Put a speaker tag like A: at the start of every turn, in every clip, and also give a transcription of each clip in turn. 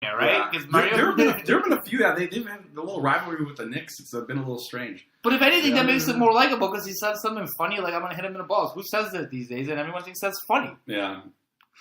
A: right? Because
B: Mario, there have been a few. Yeah, they've had a little rivalry with the Knicks. It's been a little strange.
A: But if anything, that makes it more likable because he says something funny like, I'm going to hit him in the balls. Who says that these days? And everyone thinks that's funny.
B: Yeah.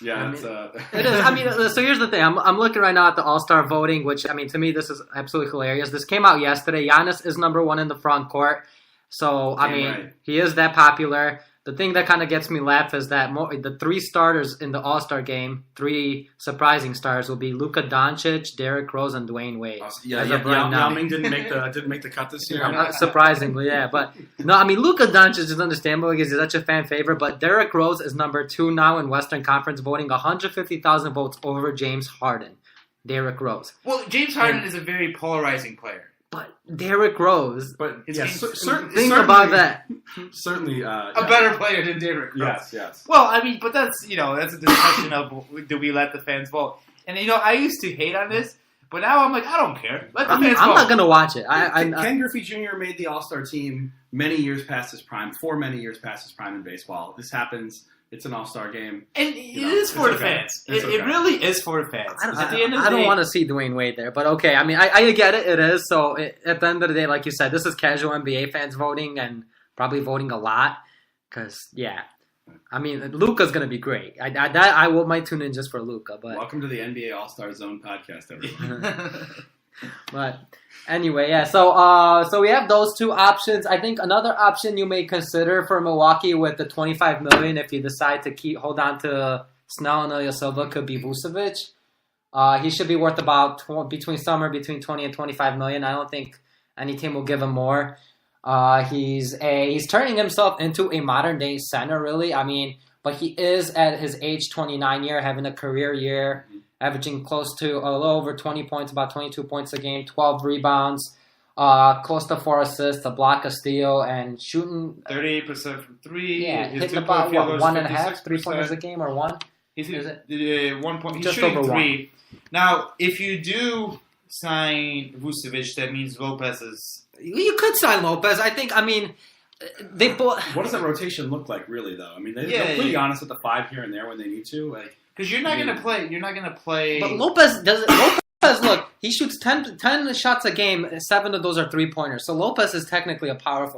B: Yeah,
C: it is. I mean, so here's the thing. I'm looking right now at the All-Star voting, which, I mean, to me, this is absolutely hilarious. This came out yesterday. Giannis is number one in the front court. So, I mean, he is that popular. The thing that kind of gets me laugh is that the three starters in the All-Star game, three surprising stars, will be Luka Doncic, Derrick Rose, and Dwayne Wade.
B: Yao Ming didn't make the cut this year.
C: Surprisingly, yeah. But no, I mean, Luka Doncic is understandable because he's such a fan favorite. But Derrick Rose is number 2 now in Western Conference voting, 150,000 votes over James Harden. Derrick Rose.
A: Well, James Harden is a very polarizing player.
C: But Derrick Rose,
B: think
C: about that.
B: Certainly,
A: a better player than Derrick Rose.
B: Yes.
A: Well, I mean, but that's a discussion of do we let the fans vote? And I used to hate on this, but now I'm like, I don't care. Let the fans vote.
C: I'm not gonna watch it.
B: Ken Griffey Jr. made the All-Star team many years past his prime. For many years past his prime in baseball. This happens. It's an All-Star game.
A: And it is for the fans. It really is for the fans.
C: At the end of the day, I don't want to see Dwayne Wade there. But okay, I mean, I get it. It is. So at the end of the day, like you said, this is casual NBA fans voting and probably voting a lot. Because, yeah. I mean, Luka's going to be great. I might tune in just for Luka. But
B: welcome to the NBA All-Star Zone podcast, everyone.
C: But anyway, yeah. So we have those two options. I think another option you may consider for Milwaukee with the $25 million, if you decide to hold on to Snell and Ilyasova, could be Vucevic. He should be worth about between 20 and $25 million. I don't think any team will give him more. He's turning himself into a modern day center, really. I mean, but he is at his age 29 year, having a career year. Averaging close to a little over 20 points, about 22 points a game, 12 rebounds, close to 4 assists, a block, a steal, and shooting
A: 38% from 3.
C: Yeah, hitting about 1.5 3-pointers a game or 1.
A: He's 1 point. He's shooting 3. Now, if you do sign Vucevic, that means Lopez is.
C: You could sign Lopez. I think. I mean, they both.
B: What does that rotation look like, really? Though, I mean, they're pretty honest with the 5 here and there when they need to, like.
A: Because you're not going to play. You're not going to play.
C: But Lopez doesn't. Lopez, look, he shoots 10 shots a game. 7 of those are 3-pointers. So Lopez is technically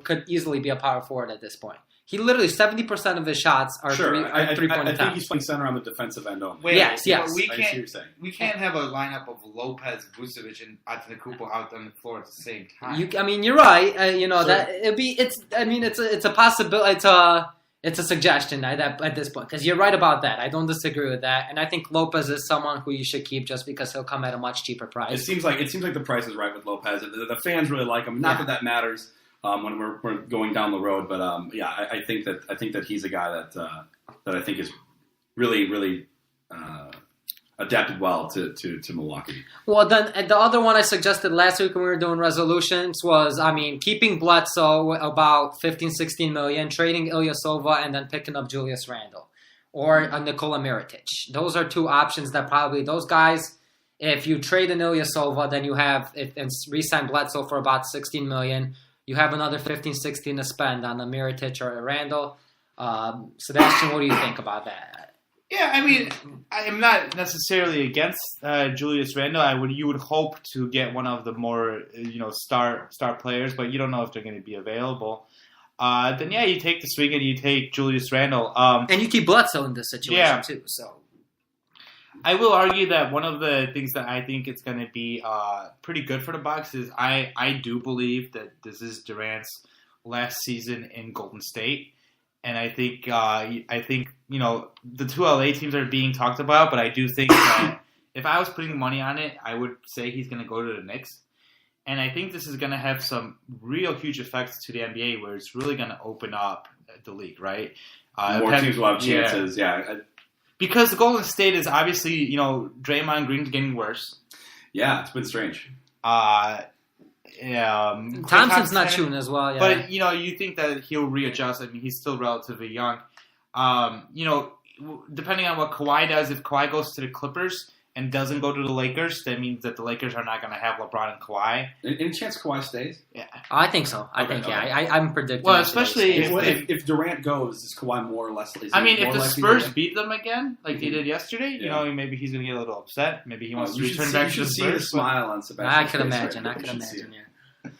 C: could easily be a power forward at this point. He literally 70% of his shots are 3-point attempts.
B: I think he's playing center on the defensive end only.
C: Yes.
A: We can't have a lineup of Lopez, Vucevic, and Antetokounmpo out on the floor at the same time.
C: I mean, you're right. That it's a possibility. It's a suggestion at this point, because you're right about that. I don't disagree with that, and I think Lopez is someone who you should keep just because he'll come at a much cheaper price.
B: It seems like the price is right with Lopez. The fans really like him. Not that matters when we're going down the road, but I think that he's a guy that I think is really adapted well to Milwaukee.
C: Well, then the other one I suggested last week when we were doing resolutions was, keeping Bledsoe about 15-16 million, trading Ilyasova, and then picking up Julius Randle or Nikola Mirotic. Those are 2 options that probably those guys. If you trade an Ilyasova, then you have and re-sign Bledsoe for about 16 million. You have another 15-16 to spend on a Mirotic or a Randle. Sebastian, what do you think about that?
A: Yeah, I mean, I am not necessarily against Julius Randle. You would hope to get one of the more star players, but you don't know if they're going to be available. Then you take the swing and you take Julius Randle.
C: And you keep Bledsoe in this situation too. So
A: I will argue that one of the things that I think it's going to be pretty good for the Bucks is I do believe that this is Durant's last season in Golden State. And I think the 2 LA teams are being talked about, but I do think that if I was putting money on it, I would say he's going to go to the Knicks. And I think this is going to have some real huge effects to the NBA, where it's really going to open up the league, right?
B: More teams will have chances,
A: Because the Golden State is obviously, Draymond Green's getting worse.
B: Yeah, it's been strange.
C: Thompson's not shooting as well, yeah.
A: But you think that he'll readjust. I mean, he's still relatively young. Depending on what Kawhi does, if Kawhi goes to the Clippers and doesn't go to the Lakers, that means that the Lakers are not going to have LeBron and Kawhi.
B: Any chance Kawhi stays?
A: Yeah,
C: I think so. I'm predicting.
A: Well, especially
B: if Durant goes, is Kawhi more or less?
A: I mean, if the Spurs beat them again, like they did yesterday, you know, maybe he's going to get a little upset. Maybe he wants to return back to the Spurs.
B: See the smile on Sebastian.
C: I could imagine. Yeah.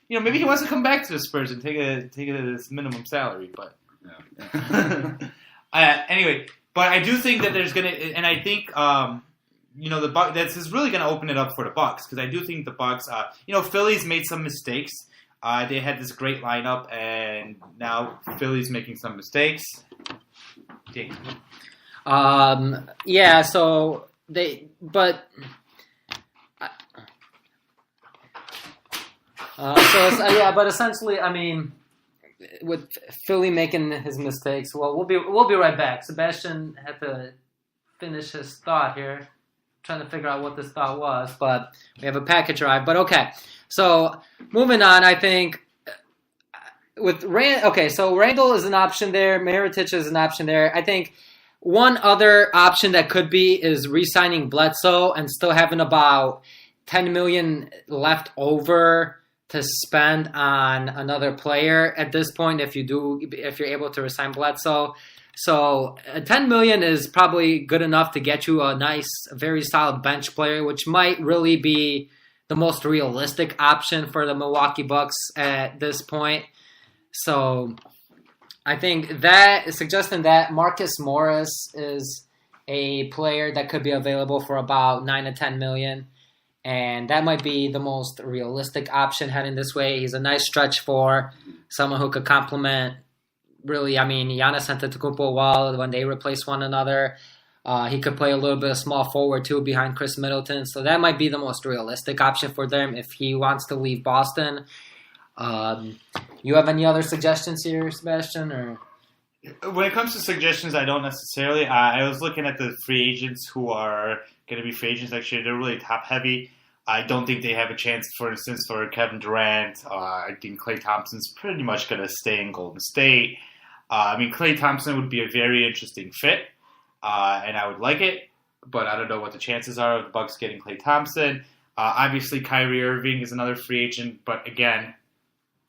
A: You know, maybe he wants to come back to the Spurs and take this minimum salary, but anyway. But I do think that there's gonna, and I think you know, the Bucks. This is really going to open it up for the Bucks because I do think the Bucks. You know, Philly's made some mistakes. They had this great lineup, and now Philly's making some mistakes.
C: Yeah. So but essentially, I mean, with Philly making his mistakes, well, we'll be right back. Sebastian had to finish his thought here. Trying to figure out what this thought was, but we have a package arrive. But okay, so moving on, I think with so Randall is an option there. Mirotic is an option there. I think one other option that could be is re-signing Bledsoe and still having about $10 million left over to spend on another player at this point. If you're able to re-sign Bledsoe. So $10 million is probably good enough to get you a nice, very solid bench player, which might really be the most realistic option for the Milwaukee Bucks at this point. So I think that suggesting that Marcus Morris is a player that could be available for about $9 to $10 million, and that might be the most realistic option heading this way. He's a nice stretch for someone who could complement. Really, I mean, Giannis Antetokounmpo, well, when they replace one another, he could play a little bit of small forward, too, behind Chris Middleton. So that might be the most realistic option for them if he wants to leave Boston. You have any other suggestions here, Sebastian? Or
A: when it comes to suggestions, I don't necessarily. I was looking at the free agents who are going to be free agents next year. They're really top-heavy. I don't think they have a chance, for instance, for Kevin Durant. I think Klay Thompson's pretty much going to stay in Golden State. I mean, Klay Thompson would be a very interesting fit, and I would like it, but I don't know what the chances are of the Bucks getting Klay Thompson. Obviously, Kyrie Irving is another free agent, but again,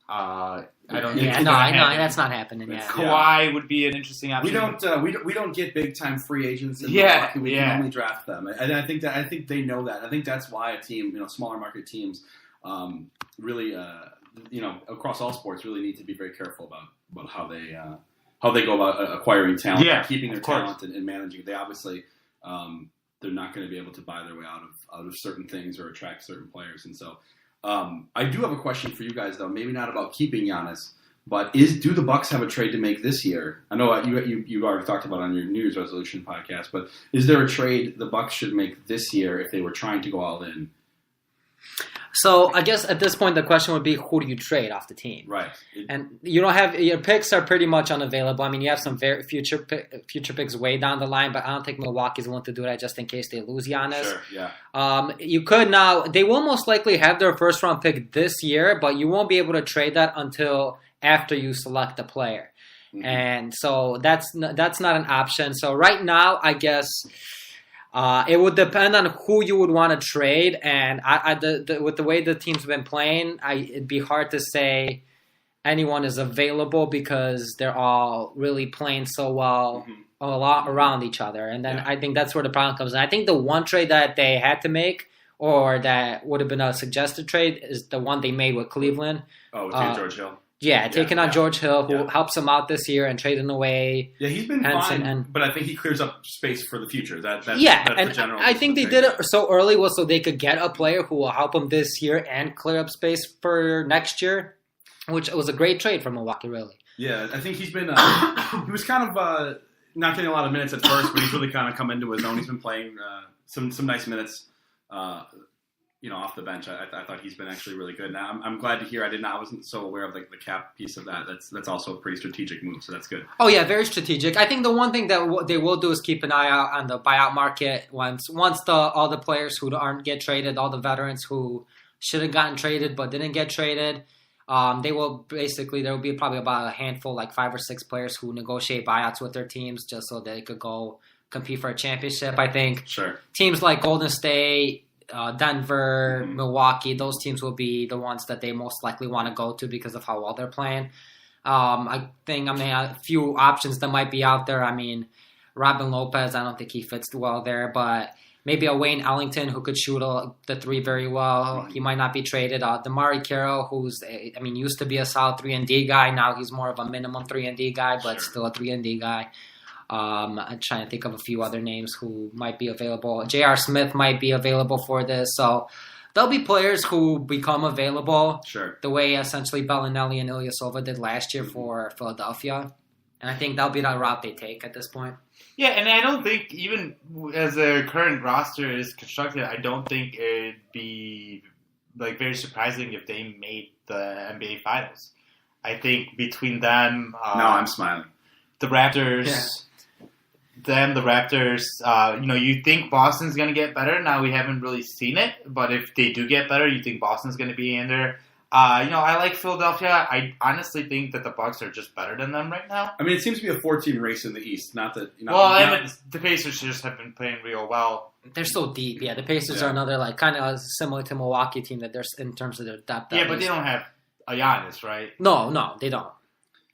A: I don't think
C: that's not happening. Yeah.
A: Kawhi would be an interesting option.
B: We don't get big time free agents. In
A: Milwaukee.
B: We can only draft them, and I think they know that. I think that's why a team, smaller market teams, really, across all sports, really need to be very careful about how they go about acquiring talent, keeping their talent, and managing it. They obviously they're not going to be able to buy their way out of certain things or attract certain players, and so. I do have a question for you guys, though. Maybe not about keeping Giannis, but do the Bucks have a trade to make this year? I know you already talked about it on your New Year's resolution podcast, but is there a trade the Bucks should make this year if they were trying to go all in?
C: So I guess at this point the question would be, who do you trade off the team?
B: Right.
C: And you don't have your picks are pretty much unavailable. I mean, you have some very future picks way down the line, but I don't think Milwaukee's willing to do that just in case they lose Giannis.
B: Sure. Yeah.
C: You could now. They will most likely have their first round pick this year, but you won't be able to trade that until after you select the player. Mm-hmm. And so that's not an option. So right now, I guess. It would depend on who you would want to trade, and with the way the team's been playing, it'd be hard to say anyone is available because they're all really playing so well a lot around each other. And then I think that's where the problem comes in. I think the one trade that they had to make, or that would have been a suggested trade, is the one they made with Cleveland.
B: Oh, with George Hill.
C: Yeah, taking on George Hill, who helps him out this year and trading away.
B: Yeah, he's been fine, but I think he clears up space for the future. That's the general.
C: I think they did it so early was so they could get a player who will help them this year and clear up space for next year, which was a great trade for Milwaukee, really.
B: Yeah, I think he's been. He was kind of not getting a lot of minutes at first, but he's really kind of come into his own. He's been playing some nice minutes. Off the bench, I thought he's been actually really good. Now I'm glad to hear. I wasn't so aware of the cap piece of that. That's also a pretty strategic move, so that's good.
C: Oh yeah, very strategic. I think the one thing that they will do is keep an eye out on the buyout market once all the players who aren't get traded, all the veterans who should have gotten traded but didn't get traded. There will be probably about a handful, like 5 or 6 players who negotiate buyouts with their teams just so they could go compete for a championship. I think
B: Sure.
C: teams like Golden State, Denver, Milwaukee, those teams will be the ones that they most likely want to go to because of how well they're playing. I think, a few options that might be out there. I mean, Robin Lopez, I don't think he fits well there, but maybe a Wayne Ellington who could shoot the three very well. He might not be traded. Damari Carroll, who's, used to be a solid 3-and-D guy. Now he's more of a minimum 3-and-D guy, but still a 3-and-D guy. I'm trying to think of a few other names who might be available. J.R. Smith might be available for this. So there'll be players who become available the way essentially Bellinelli and Ilyasova did last year for Philadelphia. And I think that'll be the route they take at this point.
A: Yeah, and I don't think, even as the current roster is constructed, I don't think it'd be very surprising if they made the NBA Finals. I think between them...
B: no, I'm smiling.
A: The Raptors...
C: Yeah.
A: The Raptors, you think Boston's going to get better. Now we haven't really seen it, but if they do get better, you think Boston's going to be in there. I like Philadelphia. I honestly think that the Bucks are just better than them right now.
B: I mean, it seems to be a 14 race in the East. Not that.
A: The Pacers just have been playing real well.
C: They're so deep. Yeah, the Pacers are another kind of similar to Milwaukee team that they're in terms of their depth.
A: Yeah, but they don't have a Giannis, right?
C: No, they don't.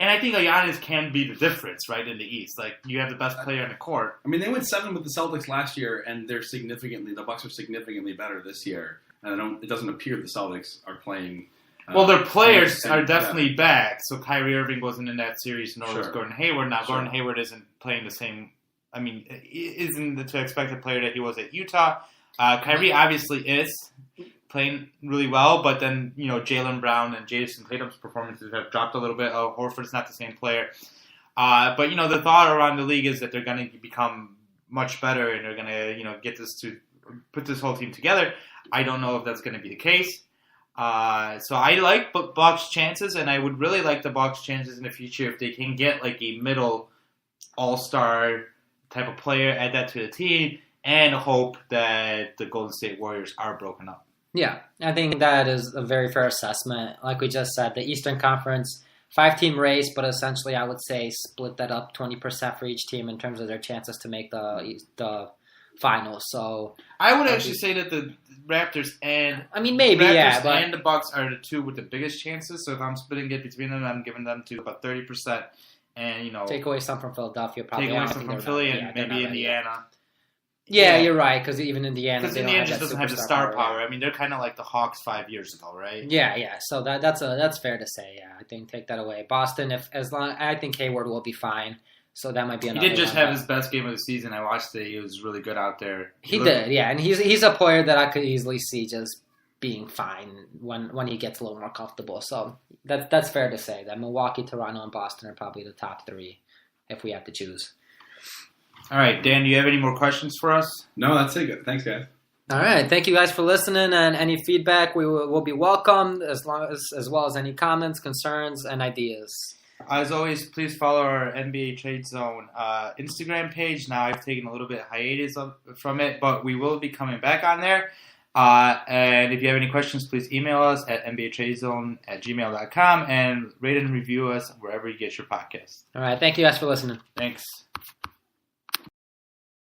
A: And I think a Giannis can be the difference, right, in the East. You have the best player on the court.
B: I mean, they went 7 with the Celtics last year, and the Bucks are significantly better this year. And it doesn't appear the Celtics are playing.
A: Their players are definitely back. So Kyrie Irving wasn't in that series, nor was Gordon Hayward. Now, Gordon Hayward isn't playing the same. I mean, isn't the expected player that he was at Utah. Kyrie obviously is playing really well, but then, Jaylen Brown and Jason Tatum's performances have dropped a little bit. Horford's not the same player. But, the thought around the league is that they're going to become much better and they're going to, put this whole team together. I don't know if that's going to be the case. So I like Bucks' chances, and I would really like the Bucks' chances in the future if they can get a middle all-star type of player, add that to the team, and hope that the Golden State Warriors are broken up.
C: Yeah, I think that is a very fair assessment. Like we just said, the Eastern Conference, 5-team race, but essentially I would say split that up 20% for each team in terms of their chances to make the finals. So
A: I would actually say that the Raptors and the Bucks are the two with the biggest chances. So if I'm splitting it between them, I'm giving them to about 30%. And
C: take away some from Philadelphia, probably.
A: Take away some from Philly and maybe Indiana.
C: Yeah, you're right, because even Indiana...
A: Because Indiana just doesn't have the star power. I mean, they're kind of like the Hawks 5 years ago, right?
C: Yeah. So that's fair to say, yeah. I think take that away. Boston, I think Hayward will be fine, so that might be another
A: He did just have his best game of the season. I watched it. He was really good out there.
C: He did, yeah. And he's a player that I could easily see just being fine when he gets a little more comfortable. So that's fair to say that Milwaukee, Toronto, and Boston are probably the top 3 if we have to choose.
A: All right, Dan, do you have any more questions for us?
B: No, that's it. Good. Thanks, guys.
C: All right, thank you guys for listening, and any feedback will be welcomed, as well as any comments, concerns, and ideas.
A: As always, please follow our NBA Trade Zone Instagram page. Now I've taken a little bit of hiatus from it, but we will be coming back on there. And if you have any questions, please email us at nbatradezone@gmail.com and rate and review us wherever you get your podcast.
C: All right, thank you guys for listening.
A: Thanks.